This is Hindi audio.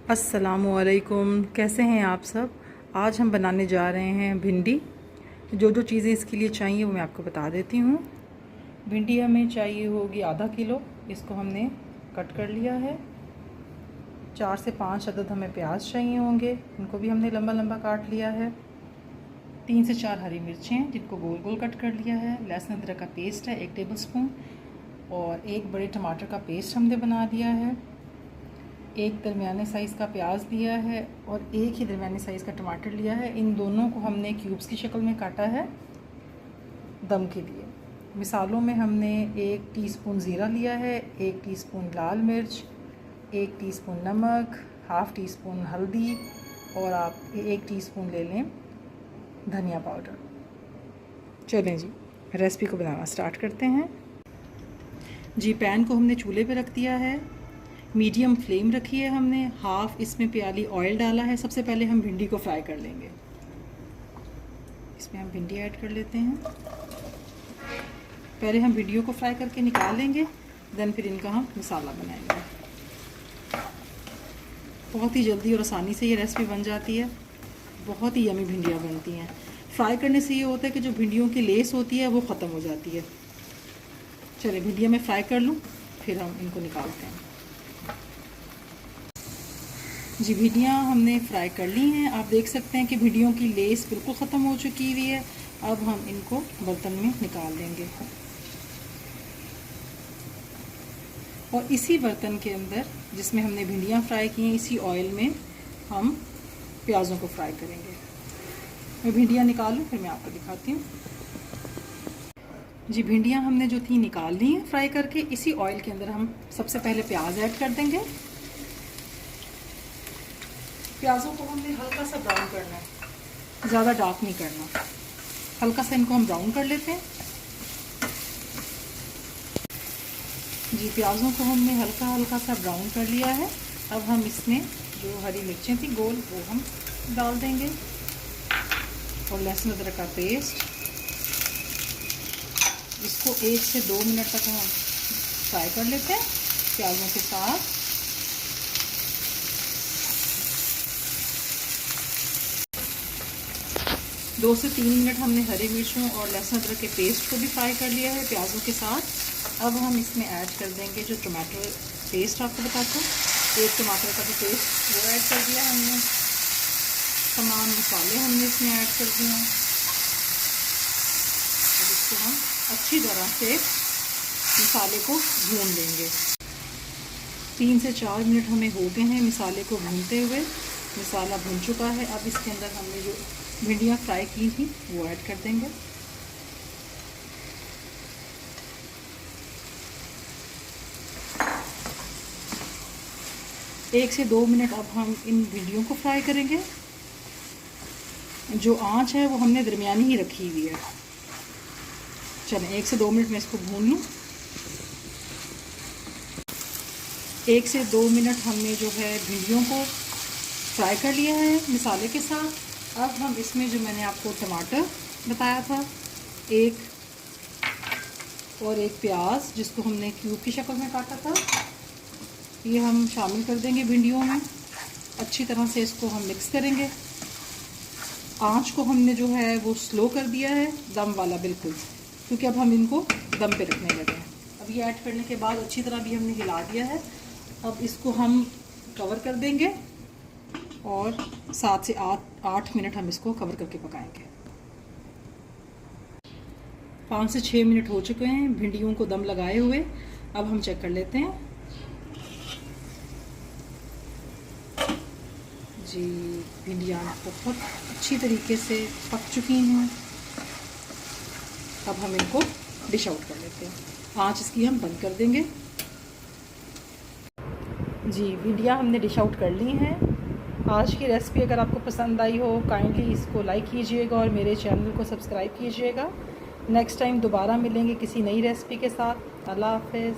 अस्सलामुअलैकुम, कैसे हैं आप सब। आज हम बनाने जा रहे हैं भिंडी। जो जो चीज़ें इसके लिए चाहिए वो मैं आपको बता देती हूँ। भिंडी हमें चाहिए होगी आधा किलो, इसको हमने कट कर लिया है। 4 से 5 अदद हमें प्याज चाहिए होंगे, उनको भी हमने लंबा लंबा काट लिया है। 3 से 4 हरी मिर्चें जिनको गोल गोल कट कर लिया है। लहसुन अदरक का पेस्ट है 1 टेबल स्पून, और 1 बड़े टमाटर का पेस्ट हमने बना दिया है। 1 दरमियाने साइज़ का प्याज लिया है और 1 ही दरमियाने साइज़ का टमाटर लिया है। इन दोनों को हमने क्यूब्स की शक्ल में काटा है दम के लिए। मिसालों में हमने 1 टीस्पून ज़ीरा लिया है, 1 टीस्पून लाल मिर्च, 1 टीस्पून नमक, हाफ़ टी स्पून हल्दी, और आप 1 टीस्पून ले लें धनिया पाउडर। चलें जी, रेसिपी को बनाना स्टार्ट करते हैं। जी, पैन को हमने चूल्हे पे रख दिया है, मीडियम फ्लेम रखी है हमने। हाफ़ इसमें प्याली ऑयल डाला है। सबसे पहले हम भिंडी को फ्राई कर लेंगे। इसमें हम भिंडी ऐड कर लेते हैं। पहले हम भिंडियों को फ्राई करके निकाल लेंगे, देन फिर इनका हम मसाला बनाएंगे। बहुत ही जल्दी और आसानी से ये रेसिपी बन जाती है। बहुत ही यमी भिंडियाँ बनती हैं। फ्राई करने से ये होता है कि जो भिंडियों की लेस होती है वो ख़त्म हो जाती है। चलिए भिंडियाँ मैं फ्राई कर लूँ, फिर हम इनको निकालते हैं। जी, भिंडियाँ हमने फ्राई कर ली हैं। आप देख सकते हैं कि भिंडियों की लेस बिल्कुल ख़त्म हो चुकी हुई है। अब हम इनको बर्तन में निकाल लेंगे और इसी बर्तन के अंदर जिसमें हमने भिंडियाँ फ्राई की हैं, इसी ऑयल में हम प्याज़ों को फ्राई करेंगे। मैं भिंडियाँ निकालूँ फिर मैं आपको दिखाती हूँ। जी, भिंडियाँ हमने जो थी निकाल ली हैं फ्राई करके। इसी ऑयल के अंदर हम सबसे पहले प्याज ऐड कर देंगे। प्याज़ों को हमने हल्का सा ब्राउन करना है, ज़्यादा डार्क नहीं करना। हल्का सा इनको हम ब्राउन कर लेते हैं। जी, प्याज़ों को हमने हल्का हल्का सा ब्राउन कर लिया है। अब हम इसमें जो हरी मिर्चें थी गोल वो हम डाल देंगे, और लहसुन अदरक का पेस्ट। इसको 1 से 2 मिनट तक हम फ्राई कर लेते हैं प्याज़ों के साथ। दो से 3 मिनट हमने हरी मिर्चों और लहसुन अदरक के पेस्ट को भी फ्राई कर लिया है प्याज़ों के साथ। अब हम इसमें ऐड कर देंगे जो टमाटर पेस्ट आपको बताता हूँ। 1 टमाटर का जो पेस्ट वो ऐड कर दिया हमने। तमाम मसाले हमने इसमें ऐड कर दिए हैं। अब इसको हम अच्छी तरह से मसाले को भून लेंगे। 3 से 4 मिनट हमें हो गए हैं मसाले को भूनते हुए। मसाला भून चुका है। अब इसके अंदर हमने जो भिंडियाँ फ्राई की थी वो ऐड कर देंगे। एक से 2 मिनट अब हम इन भिंडियों को फ्राई करेंगे। जो आंच है वो हमने दरमियानी ही रखी हुई है। चलें 1 से 2 मिनट में इसको भून लूँ। 1 से 2 मिनट हमने जो है भिंडियों को फ्राई कर लिया है मसाले के साथ। अब हम इसमें जो मैंने आपको टमाटर बताया था 1, और 1 प्याज जिसको हमने क्यूब की शक्ल में काटा था, ये हम शामिल कर देंगे भिंडियों में। अच्छी तरह से इसको हम मिक्स करेंगे। आंच को हमने जो है वो स्लो कर दिया है, दम वाला बिल्कुल, क्योंकि अब हम इनको दम पे रखने लगे हैं। अब ये ऐड करने के बाद अच्छी तरह भी हमने हिला दिया है। अब इसको हम कवर कर देंगे और 7 से 8 मिनट हम इसको कवर करके पकाएंगे। 5 से 6 मिनट हो चुके हैं भिंडियों को दम लगाए हुए। अब हम चेक कर लेते हैं। जी, भिंडियाँ बहुत अच्छी तरीके से पक चुकी हैं। अब हम इनको डिश आउट कर लेते हैं। आँच इसकी हम बंद कर देंगे। जी, भिंडियाँ हमने डिश आउट कर ली हैं। आज की रेसिपी अगर आपको पसंद आई हो काइंडली इसको लाइक कीजिएगा और मेरे चैनल को सब्सक्राइब कीजिएगा। नेक्स्ट टाइम दोबारा मिलेंगे किसी नई रेसिपी के साथ। अल्लाह हाफ़िज़।